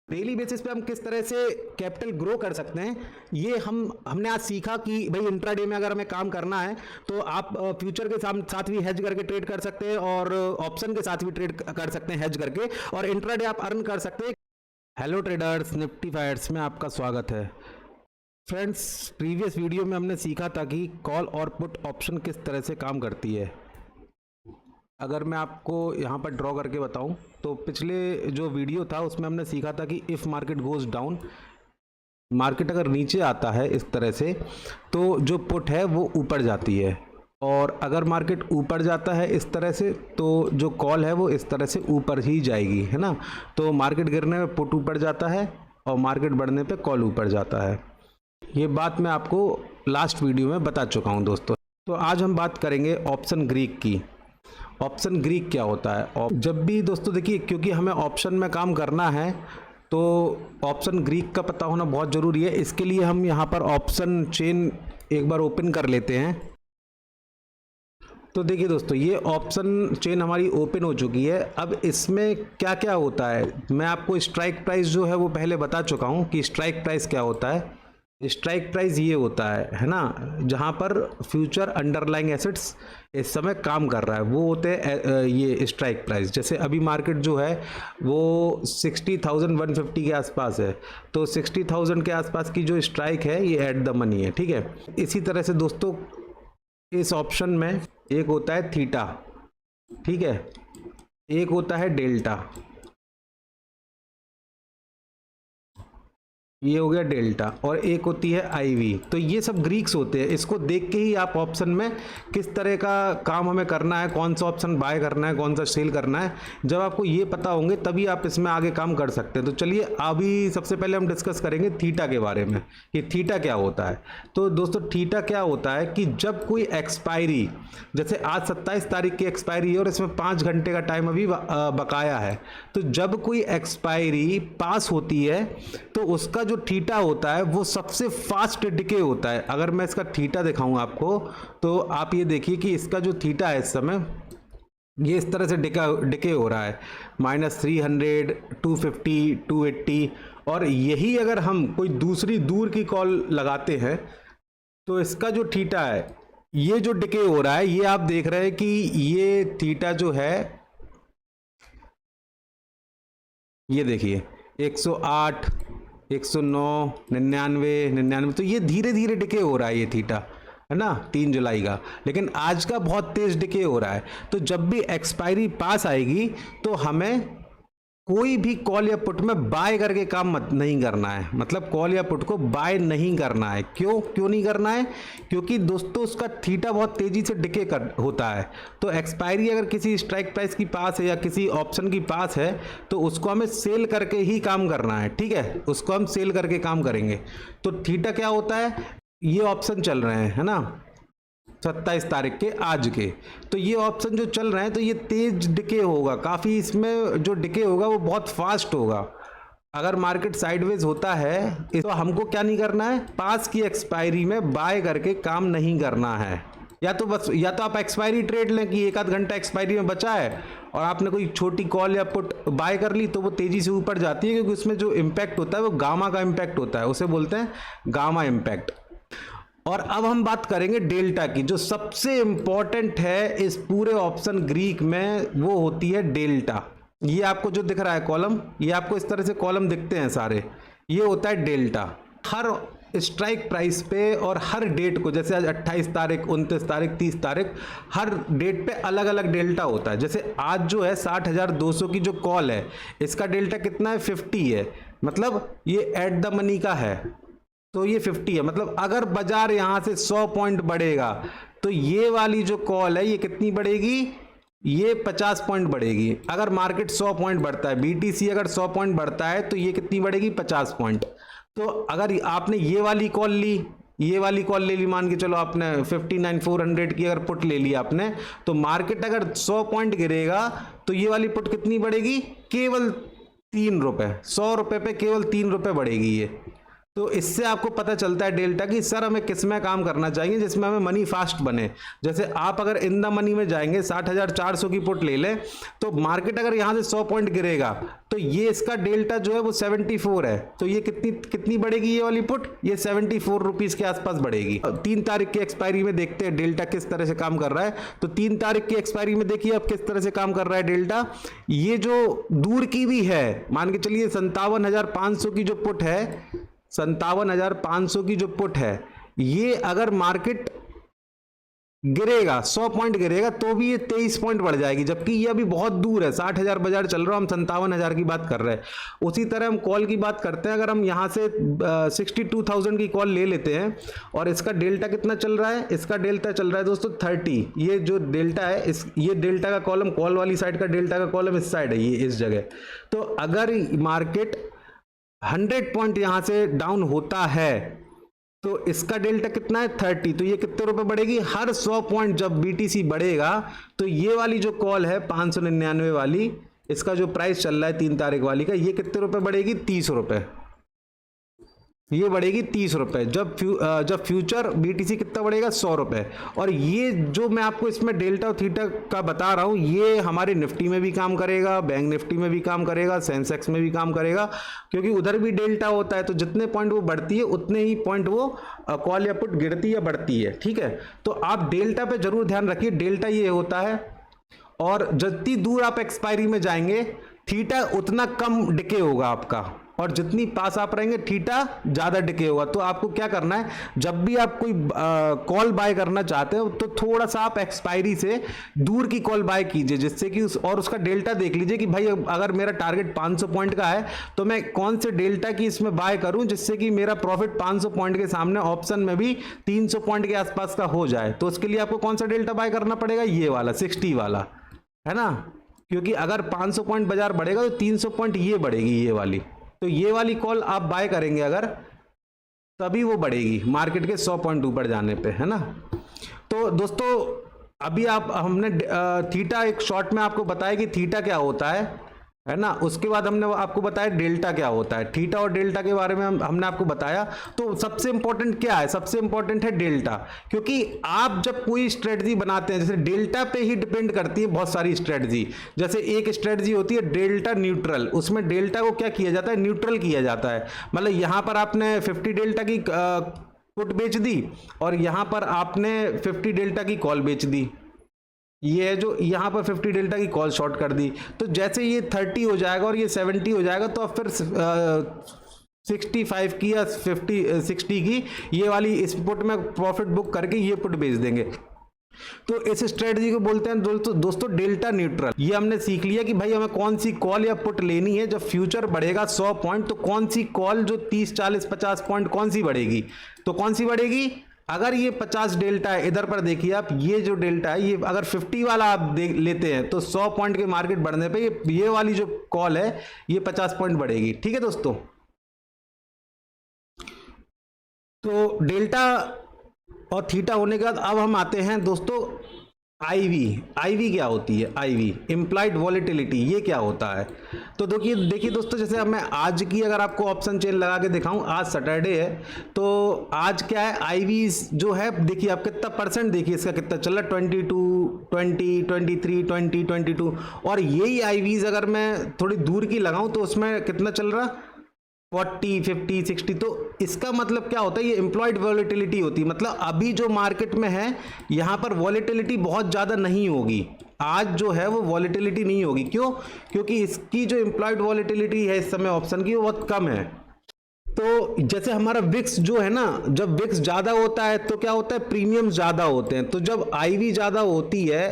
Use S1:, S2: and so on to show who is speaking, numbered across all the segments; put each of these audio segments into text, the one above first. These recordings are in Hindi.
S1: डेली बेसिस पे हम किस तरह से कैपिटल ग्रो कर सकते हैं, ये हमने आज सीखा कि भाई इंट्राडे में अगर हमें काम करना है तो आप फ्यूचर के साथ भी हेज करके ट्रेड कर सकते हैं और ऑप्शन के साथ भी ट्रेड कर सकते हैं हेज करके, और इंट्राडे आप अर्न कर सकते हैं। हेलो ट्रेडर्स, निफ्टी फाइट्स में आपका स्वागत है। फ्रेंड्स, प्रीवियस वीडियो में हमने सीखा था कि कॉल और पुट ऑप्शन किस तरह से काम करती है। अगर मैं आपको यहाँ पर ड्रॉ करके बताऊँ तो पिछले जो वीडियो था उसमें हमने सीखा था कि if market goes down, market अगर नीचे आता है इस तरह से तो जो पुट है वो ऊपर जाती है, और अगर मार्केट ऊपर जाता है इस तरह से तो जो कॉल है वो इस तरह से ऊपर ही जाएगी, है ना। तो मार्केट गिरने में पुट ऊपर जाता है और मार्केट बढ़ने पे कॉल ऊपर जाता है। ये बात मैं आपको लास्ट वीडियो में बता चुका हूँ दोस्तों। तो आज हम बात करेंगे ऑप्शन ग्रीक की। ऑप्शन ग्रीक क्या होता है? और जब भी दोस्तों देखिए, क्योंकि हमें ऑप्शन में काम करना है तो ऑप्शन ग्रीक का पता होना बहुत ज़रूरी है। इसके लिए हम यहाँ पर ऑप्शन चेन एक बार ओपन कर लेते हैं। तो देखिए दोस्तों, ये ऑप्शन चेन हमारी ओपन हो चुकी है। अब इसमें क्या क्या होता है, मैं आपको स्ट्राइक प्राइस जो है वो पहले बता चुका हूँ कि स्ट्राइक प्राइस क्या होता है। स्ट्राइक प्राइस ये होता है ना, जहाँ पर फ्यूचर अंडरलाइंग एसेट्स इस समय काम कर रहा है वो होते हैं ये स्ट्राइक प्राइस। जैसे अभी मार्केट जो है वो 60,150 के आसपास है, तो 60,000 के आसपास की जो स्ट्राइक है ये एट द मनी है, ठीक है। इसी तरह से दोस्तों इस ऑप्शन में एक होता है थीटा, ठीक है, एक होता है डेल्टा, ये हो गया डेल्टा, और एक होती है आईवी। तो ये सब ग्रीक्स होते हैं। इसको देख के ही आप ऑप्शन में किस तरह का काम हमें करना है, कौन सा ऑप्शन बाय करना है, कौन सा सेल करना है, जब आपको ये पता होंगे तभी आप इसमें आगे काम कर सकते हैं। तो चलिए अभी सबसे पहले हम डिस्कस करेंगे थीटा के बारे में कि थीटा क्या होता है। तो दोस्तों थीटा क्या होता है कि जब कोई एक्सपायरी, जैसे आज 27 तारीख की एक्सपायरी है और इसमें 5 घंटे का टाइम अभी बकाया है, तो जब कोई एक्सपायरी पास होती है तो उसका जो थीटा होता है वो सबसे फास्ट डिके होता है। अगर मैं इसका थीटा दिखाऊं आपको तो आप ये देखिए कि इसका जो थीटा है इस समय ये इस तरह से डिके हो रहा है, -300, 250, 280। और यही अगर हम कोई दूसरी दूर की कॉल लगाते हैं तो इसका जो थीटा है ये जो डिके हो रहा है, ये आप देख रहे हैं कि ये थीटा जो है, ये देखिए 108, 109, 99, तो ये धीरे धीरे डिके हो रहा है ये थीटा, है ना, 3 जुलाई का। लेकिन आज का बहुत तेज डिके हो रहा है। तो जब भी एक्सपायरी पास आएगी तो हमें कोई भी कॉल या पुट में बाय करके काम नहीं करना है, मतलब कॉल या पुट को बाय नहीं करना है। क्यों नहीं करना है? क्योंकि दोस्तों उसका थीटा बहुत तेजी से डिके होता है। तो एक्सपायरी अगर किसी स्ट्राइक प्राइस की पास है या किसी ऑप्शन की पास है तो उसको हमें सेल करके ही काम करना है, ठीक है, उसको हम सेल करके काम करेंगे। तो थीटा क्या होता है, ये ऑप्शन चल रहे हैं, है ना, 27 तारीख के आज के, तो ये ऑप्शन जो चल रहे हैं तो ये तेज डिके होगा काफ़ी, इसमें जो डिके होगा वो बहुत फास्ट होगा। अगर मार्केट साइडवेज होता है तो हमको क्या नहीं करना है, पास की एक्सपायरी में बाय करके काम नहीं करना है। या तो आप एक्सपायरी ट्रेड लें कि 1 आध घंटा एक्सपायरी में बचा है और आपने कोई छोटी कॉल या पुट बाय कर ली तो वो तेज़ी से ऊपर जाती है, क्योंकि उसमें जो इम्पैक्ट होता है वो गामा का इम्पैक्ट होता है, उसे बोलते हैं गामा इम्पैक्ट। और अब हम बात करेंगे डेल्टा की, जो सबसे इंपॉर्टेंट है इस पूरे ऑप्शन ग्रीक में, वो होती है डेल्टा। ये आपको जो दिख रहा है कॉलम, ये आपको इस तरह से कॉलम दिखते हैं सारे, ये होता है डेल्टा। हर स्ट्राइक प्राइस पे और हर डेट को, जैसे आज 28 तारीख, 29 तारीख, 30 तारीख, हर डेट पे अलग अलग डेल्टा होता है। जैसे आज जो है 60,200 की जो कॉल है, इसका डेल्टा कितना है, 50 है, मतलब ये एट द मनी का है, तो ये 50 है। मतलब अगर बाजार यहां से 100 पॉइंट बढ़ेगा तो ये वाली जो कॉल है ये कितनी बढ़ेगी, ये 50 पॉइंट बढ़ेगी। अगर मार्केट 100 पॉइंट बढ़ता है, बीटीसी अगर 100 पॉइंट बढ़ता है तो ये कितनी बढ़ेगी, 50 पॉइंट। तो अगर आपने ये वाली कॉल ली, ये वाली कॉल ले ली, मान के चलो आपने 59,400 की अगर पुट ले ली आपने, तो मार्केट अगर 100 पॉइंट गिरेगा तो ये वाली पुट कितनी बढ़ेगी, केवल 3 रुपए, 100 रुपए पे केवल 3 रुपए बढ़ेगी ये। तो इससे आपको पता चलता है डेल्टा की सर हमें किस में काम करना चाहिए जिसमें हमें मनी फास्ट बने। जैसे आप अगर इन द मनी में जाएंगे 60,400 की पुट ले लें, तो मार्केट अगर यहाँ से 100 पॉइंट गिरेगा तो ये इसका डेल्टा जो है वो 74 है, तो ये कितनी बढ़ेगी ये वाली पुट, ये 74 रुपीज के आसपास बढ़ेगी। 3 तारीख की एक्सपायरी में देखते हैं डेल्टा किस तरह से काम कर रहा है। तो 3 तारीख की एक्सपायरी में देखिए अब किस तरह से काम कर रहा है डेल्टा। ये जो दूर की भी है, मान के चलिए 57,500 की जो पुट है, 57,500 की जो पुट है, ये अगर मार्केट गिरेगा 100 पॉइंट गिरेगा तो भी ये 23 पॉइंट बढ़ जाएगी, जबकि ये अभी बहुत दूर है, 60,000 बाजार चल रहा है, हम 57,000 की बात कर रहे हैं। उसी तरह हम कॉल की बात करते हैं, अगर हम यहाँ से 62,000 की कॉल ले लेते हैं और इसका डेल्टा कितना चल रहा है, इसका डेल्टा चल रहा है दोस्तों 30। ये जो डेल्टा है ये डेल्टा का कॉलम, कॉल वाली साइड का डेल्टा का कॉलम इस साइड है, ये इस जगह। तो अगर मार्केट 100 पॉइंट यहाँ से डाउन होता है तो इसका डेल्टा कितना है 30, तो ये कितने रुपए बढ़ेगी, हर 100 पॉइंट जब बीटीसी बढ़ेगा तो ये वाली जो कॉल है 599 वाली, इसका जो प्राइस चल रहा है 3 तारीख वाली का, ये कितने रुपए बढ़ेगी 30 रुपए, ये बढ़ेगी 30 रुपए। जब फ्यूचर बीटीसी कितना बढ़ेगा 100 रुपए। और ये जो मैं आपको इसमें डेल्टा और थीटा का बता रहा हूँ, ये हमारे निफ्टी में भी काम करेगा, बैंक निफ्टी में भी काम करेगा, सेंसेक्स में भी काम करेगा, क्योंकि उधर भी डेल्टा होता है। तो जितने पॉइंट वो बढ़ती है उतने ही पॉइंट वो कॉल या पुट गिरती या बढ़ती है, ठीक है। तो आप डेल्टा पे जरूर ध्यान रखिए, डेल्टा ये होता है, और जितनी दूर आप एक्सपायरी में जाएंगे थीटा उतना कम डिके होगा आपका, और जितनी पास आप रहेंगे थीटा ज्यादा डिके होगा। तो आपको क्या करना है, जब भी आप कोई कॉल बाय करना चाहते हो तो थोड़ा सा आप एक्सपायरी से दूर की कॉल बाय कीजिए, जिससे कि उसका डेल्टा देख लीजिए कि भाई अगर मेरा टारगेट 500 पॉइंट का है तो मैं कौन से डेल्टा की इसमें बाय करूं जिससे कि मेरा प्रॉफिट 500 पॉइंट के सामने ऑप्शन में भी 300 पॉइंट के आसपास का हो जाए। तो उसके लिए आपको कौन सा डेल्टा बाय करना पड़ेगा, ये वाला 60 वाला, है ना, क्योंकि अगर 500 पॉइंट बाजार बढ़ेगा तो 300 पॉइंट ये बढ़ेगी, ये वाली। तो ये वाली कॉल आप बाय करेंगे अगर, तभी वो बढ़ेगी मार्केट के 100 पॉइंट ऊपर जाने पे, है ना। तो दोस्तों अभी हमने थीटा एक शॉर्ट में आपको बताया कि थीटा क्या होता है ना। उसके बाद हमने आपको बताया डेल्टा क्या होता है, थीटा और डेल्टा के बारे में हमने आपको बताया। तो सबसे इंपॉर्टेंट क्या है, सबसे इंपॉर्टेंट है डेल्टा, क्योंकि आप जब कोई स्ट्रेटजी बनाते हैं, जैसे डेल्टा पे ही डिपेंड करती है बहुत सारी स्ट्रेटजी। जैसे एक स्ट्रेटजी होती है डेल्टा न्यूट्रल, उसमें डेल्टा को क्या किया जाता है, न्यूट्रल किया जाता है। मतलब यहां पर आपने 50 डेल्टा की पुट बेच दी और यहां पर आपने 50 डेल्टा की कॉल बेच दी, ये है जो यहाँ पर 50 डेल्टा की कॉल शॉर्ट कर दी। तो जैसे ये 30 हो जाएगा और ये 70 हो जाएगा तो अब फिर 65 की या 60 की ये वाली इस पुट में प्रॉफिट बुक करके ये पुट बेच देंगे। तो इस स्ट्रेटजी को बोलते हैं दोस्तों डेल्टा न्यूट्रल। ये हमने सीख लिया कि भाई हमें कौन सी कॉल या पुट लेनी है जब फ्यूचर बढ़ेगा 100 पॉइंट, तो कौन सी कॉल जो 30 40 50 पॉइंट कौन सी बढ़ेगी, तो कौन सी बढ़ेगी। अगर ये 50 डेल्टा है, इधर पर देखिए आप, ये जो डेल्टा है, ये अगर 50 वाला आप लेते हैं तो 100 पॉइंट के मार्केट बढ़ने पे ये वाली जो कॉल है ये 50 पॉइंट बढ़ेगी, ठीक है दोस्तों। तो डेल्टा और थीटा होने के बाद अब हम आते हैं दोस्तों आईवी क्या होती है, आईवी इम्प्लाइड वॉलेटिलिटी, ये क्या होता है। तो देखिए दोस्तों, जैसे अब मैं आज की अगर आपको ऑप्शन चेन लगा के दिखाऊं, आज सैटरडे है, तो आज क्या है आईवी जो है, देखिए आप कितना परसेंट, देखिए इसका कितना चल रहा है 22 20 23 20 22। और यही आईवीज अगर मैं थोड़ी दूर की लगाऊं तो उसमें कितना चल रहा 40 50 60। तो इसका मतलब क्या होता है, ये एम्प्लॉयड वॉलेटिलिटी होती है। मतलब अभी जो मार्केट में है यहाँ पर वॉलेटिलिटी बहुत ज़्यादा नहीं होगी, आज जो है वो वॉलेटिलिटी नहीं होगी। क्यों, क्योंकि इसकी जो एम्प्लॉयड वॉलेटिलिटी है इस समय ऑप्शन की वो बहुत कम है। तो जैसे हमारा विक्स जो है ना, जब विक्स ज़्यादा होता है तो क्या होता है, प्रीमियम ज़्यादा होते हैं। तो जब आईवी ज़्यादा होती है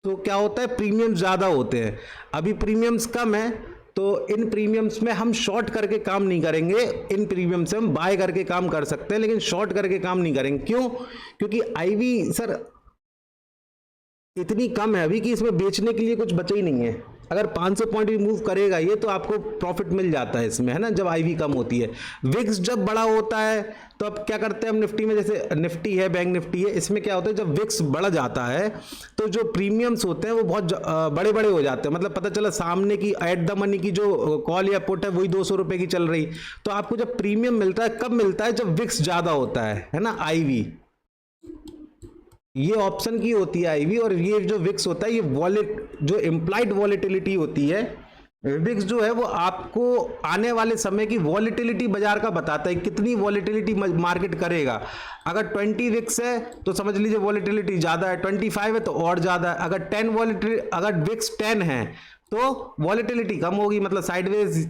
S1: तो क्या होता है, प्रीमियम ज़्यादा होते हैं। अभी प्रीमियम्स कम है तो इन प्रीमियम्स में हम शॉर्ट करके काम नहीं करेंगे, इन प्रीमियम से हम बाय करके काम कर सकते हैं, लेकिन शॉर्ट करके काम नहीं करेंगे। क्यों, क्योंकि आईवी सर इतनी कम है अभी कि इसमें बेचने के लिए कुछ बचा ही नहीं है। अगर 500 पॉइंट भी मूव करेगा ये तो आपको प्रॉफिट मिल जाता है इसमें, है ना, जब आईवी कम होती है। विक्स जब बड़ा होता है तो अब क्या करते हैं हम निफ्टी में, जैसे निफ्टी है, बैंक निफ्टी है, इसमें क्या होता है जब विक्स बढ़ जाता है तो जो प्रीमियम्स होते हैं वो बहुत बड़े बड़े हो जाते हैं। मतलब पता चला सामने की एट द मनी की जो कॉल या पुट है वही 200 रुपए की चल रही, तो आपको जब प्रीमियम मिलता है कब मिलता है, जब विक्स ज्यादा होता है ना, आईवी, ये ऑप्शन की होती है आईवी, और ये जो विक्स होता है ये जो इम्प्लाइड वॉलेटिलिटी होती है, विक्स जो है वो आपको आने वाले समय की वॉलेटिलिटी बाजार का बताता है, कितनी वॉलेटिलिटी मार्केट करेगा। अगर 20 विक्स है तो समझ लीजिए वॉलेटिलिटी ज्यादा है, 25 है तो और ज्यादा है, अगर विक्स 10 है तो वॉलेटिलिटी कम होगी, मतलब साइडवेज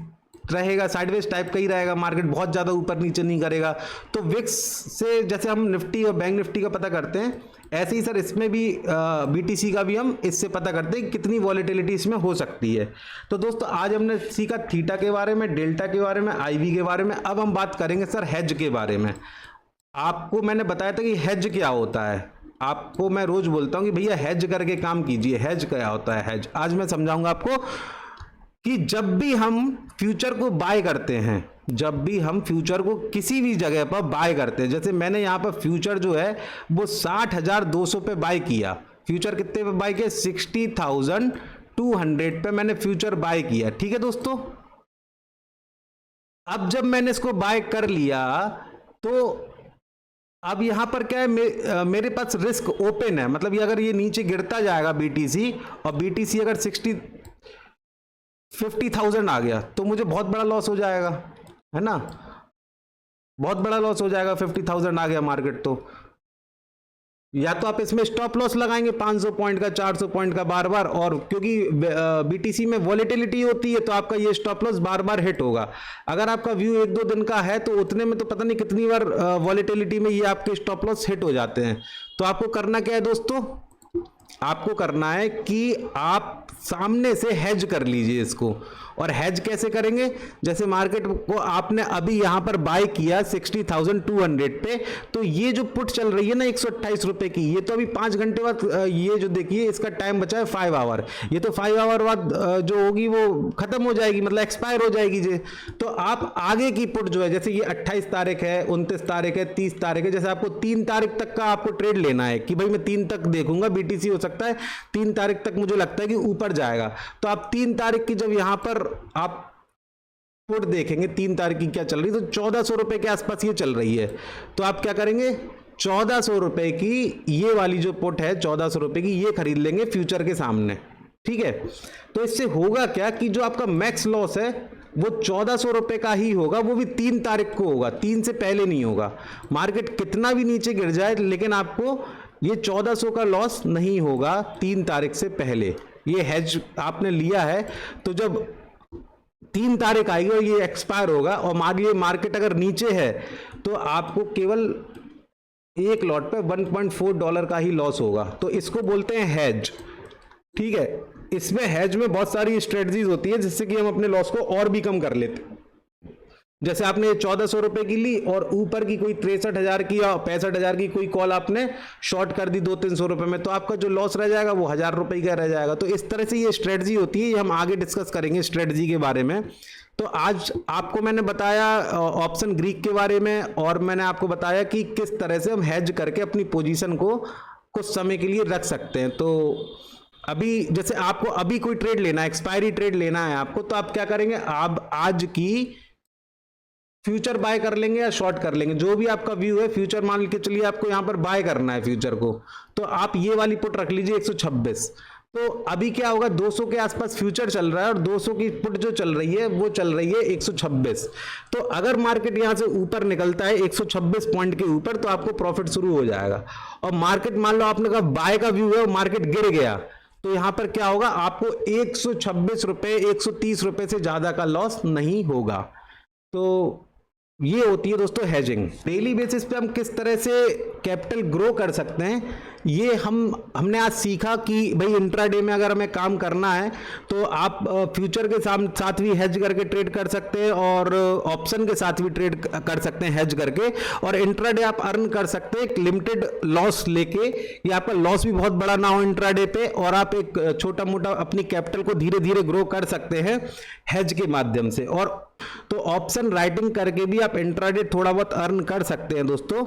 S1: रहेगा, साइडवेज टाइप का ही रहेगा, मार्केट बहुत ज्यादा ऊपर नीचे नहीं करेगा। तो विक्स से जैसे हम निफ्टी और बैंक निफ्टी का पता करते हैं, ऐसे ही सर इसमें भी बीटीसी का भी हम इससे पता करते हैं कितनी वॉलेटिलिटी इसमें हो सकती है। तो दोस्तों आज हमने सीखा थीटा के बारे में, डेल्टा के बारे में, आईवी के बारे में। अब हम बात करेंगे सर हेज के बारे में। आपको मैंने बताया था कि हेज क्या होता है, आपको मैं रोज बोलता हूं कि भैया हेज करके काम कीजिए। हेज क्या होता है, हेज आज मैं समझाऊंगा आपको कि जब भी हम फ्यूचर को बाय करते हैं, जब भी हम फ्यूचर को किसी भी जगह पर बाय करते हैं, जैसे मैंने यहां पर फ्यूचर जो है वो 60,200 पे बाय किया। फ्यूचर कितने पे बाय किया, 60,200 पे मैंने फ्यूचर बाय किया। ठीक है दोस्तों, अब जब मैंने इसको बाय कर लिया तो अब यहां पर क्या है, मेरे पास रिस्क ओपन है, मतलब ये अगर ये नीचे गिरता जाएगा बीटीसी, और बीटीसी अगर 50,000 आ गया तो मुझे बहुत बड़ा लॉस हो जाएगा, है ना, बहुत बड़ा लॉस हो जाएगा। 50,000 आ गया मार्केट तो या तो आप इसमें स्टॉप लॉस लगाएंगे 500 पॉइंट का, 400 पॉइंट का बार बार, और क्योंकि बीटीसी में वॉलेटिलिटी होती है तो आपका ये स्टॉप लॉस बार बार हिट होगा। अगर आपका व्यू 1-2 दिन का है तो उतने में तो पता नहीं कितनी बार वॉलेटिलिटी में ये आपके स्टॉप लॉस हिट हो जाते हैं। तो आपको करना क्या है दोस्तों, आपको करना है कि आप सामने से हेज कर लीजिए इसको। और हेज कैसे करेंगे, जैसे मार्केट को आपने अभी यहां पर बाय किया 60,200 पे, तो ये जो पुट चल रही है ना 128 रुपए की, ये तो अभी 5 घंटे बाद, ये जो देखिए इसका टाइम बचा है 5 आवर, ये तो 5 आवर बाद जो होगी वो खत्म हो जाएगी, मतलब एक्सपायर हो जाएगी जी। तो आप आगे की पुट जो है, जैसे ये 28 तारीख है, 29 तारीख है, 30 तारीख है, जैसे आपको 3 तारीख तक का आपको ट्रेड लेना है कि भाई मैं 3 तक देखूंगा, बीटीसी हो सकता है 3 तारीख तक मुझे लगता है कि ऊपर जाएगा, तो आप 3 तारीख की जब यहां पर आप पुट देखेंगे 3 तारीख की क्या चल रही है, तो 1400 रुपए के आसपास ये चल रही है। तो आप क्या करेंगे, 1400 रुपए की ये वाली जो पुट है 1400 रुपए की, ये खरीद लेंगे फ्यूचर के सामने। ठीक है, तो इससे होगा क्या कि जो आपका मैक्स लॉस है वो 1400 रुपए का ही होगा, वो भी 3 तारीख को होगा, 3 से पहले नहीं होगा। मार्केट कितना भी नीचे गिर जाए लेकिन आपको ये 1400 का लॉस नहीं होगा 3 तारीख से पहले। ये हेज आपने लिया है तो जब 3 तारीख आएगी और ये एक्सपायर होगा, और मान लीजिए मार्केट अगर नीचे है तो आपको केवल एक लॉट पे $1.4 का ही लॉस होगा। तो इसको बोलते हैं हेज। ठीक है, इसमें हेज में बहुत सारी स्ट्रेटजीज होती है जिससे कि हम अपने लॉस को और भी कम कर लेते हैं। जैसे आपने 1400 रुपए की ली और ऊपर की कोई 63,000 की या 65,000 की कोई कॉल आपने शॉर्ट कर दी 200-300 रुपए में, तो आपका जो लॉस रह जाएगा वो 1000 रुपए का रह जाएगा। तो इस तरह से ये स्ट्रेटजी होती है, ये हम आगे डिस्कस करेंगे स्ट्रेटजी के बारे में। तो आज आपको मैंने बताया ऑप्शन ग्रीक के बारे में, और मैंने आपको बताया कि किस तरह से हम हेज करके अपनी पोजीशन को कुछ समय के लिए रख सकते हैं। तो अभी जैसे आपको अभी कोई ट्रेड लेना है, एक्सपायरी ट्रेड लेना है आपको, तो आप क्या करेंगे, आप आज की फ्यूचर बाय कर लेंगे या शॉर्ट कर लेंगे, जो भी आपका व्यू है। फ्यूचर मान के चलिए आपको यहां पर बाय करना है फ्यूचर को, तो आप ये वाली पुट रख लीजिए 126। तो अभी क्या होगा, 200 के आसपास फ्यूचर चल रहा है और 200 की पुट जो चल रही है वो चल रही है 126। तो अगर मार्केट यहां से ऊपर निकलता है 126 पॉइंट के ऊपर, तो आपको प्रॉफिट शुरू हो जाएगा। और मार्केट मान लो आपने कहा बाय का व्यू है और मार्केट गिर गया, तो यहां पर क्या होगा, आपको 126 रुपए 130 रुपए से ज्यादा का लॉस नहीं होगा। तो ये होती है दोस्तों हेजिंग। डेली बेसिस पे हम किस तरह से कैपिटल ग्रो कर सकते हैं ये हमने आज सीखा कि भाई इंट्राडे में अगर हमें काम करना है तो आप फ्यूचर के साथ भी हेज करके ट्रेड कर सकते हैं और ऑप्शन के साथ भी ट्रेड कर सकते हैं हेज करके, और इंट्राडे आप अर्न कर सकते हैं एक लिमिटेड लॉस लेके, या आपका लॉस भी बहुत बड़ा ना हो इंट्राडे पे, और आप एक छोटा मोटा अपनी कैपिटल को धीरे धीरे ग्रो कर सकते हैं हेज के माध्यम से। और तो ऑप्शन राइटिंग करके भी आप इंट्राडे थोड़ा बहुत अर्न कर सकते हैं दोस्तों।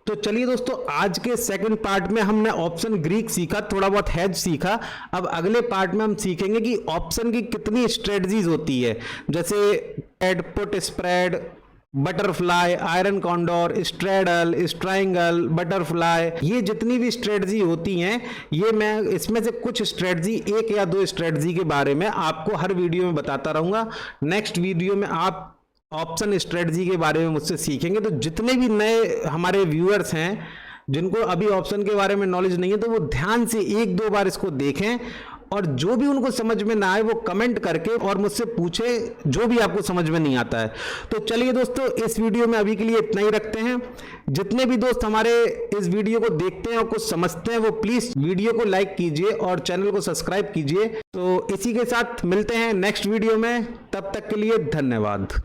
S1: तो चलिए दोस्तों, आज के सेकंड पार्ट में हमने ऑप्शन ग्रीक सीखा, थोड़ा बहुत हेज सीखा। अब अगले पार्ट में हम सीखेंगे कि ऑप्शन की कितनी स्ट्रेटजीज होती है, जैसे एड, put spread, butterfly, iron condor, straddle, triangle, butterfly, ये जितनी भी स्ट्रेटजी होती हैं, ये मैं इसमें से कुछ स्ट्रेटजी, एक या दो स्ट्रेटजी के बारे में आपको हर वीडियो में बताता रहूंगा। नेक्स्ट वीडियो में आप ऑप्शन स्ट्रेटजी के बारे में मुझसे सीखेंगे। तो जितने भी नए हमारे व्यूअर्स हैं जिनको अभी ऑप्शन के बारे में नॉलेज नहीं है, तो वो ध्यान से एक दो बार इसको देखें, और जो भी उनको समझ में ना आए वो कमेंट करके और मुझसे पूछे जो भी आपको समझ में नहीं आता है। तो चलिए दोस्तों, इस वीडियो में अभी के लिए इतना ही रखते हैं। जितने भी दोस्त हमारे इस वीडियो को देखते हैं और कुछ समझते हैं, वो प्लीज वीडियो को लाइक कीजिए और चैनल को सब्सक्राइब कीजिए। तो इसी के साथ मिलते हैं नेक्स्ट वीडियो में, तब तक के लिए धन्यवाद।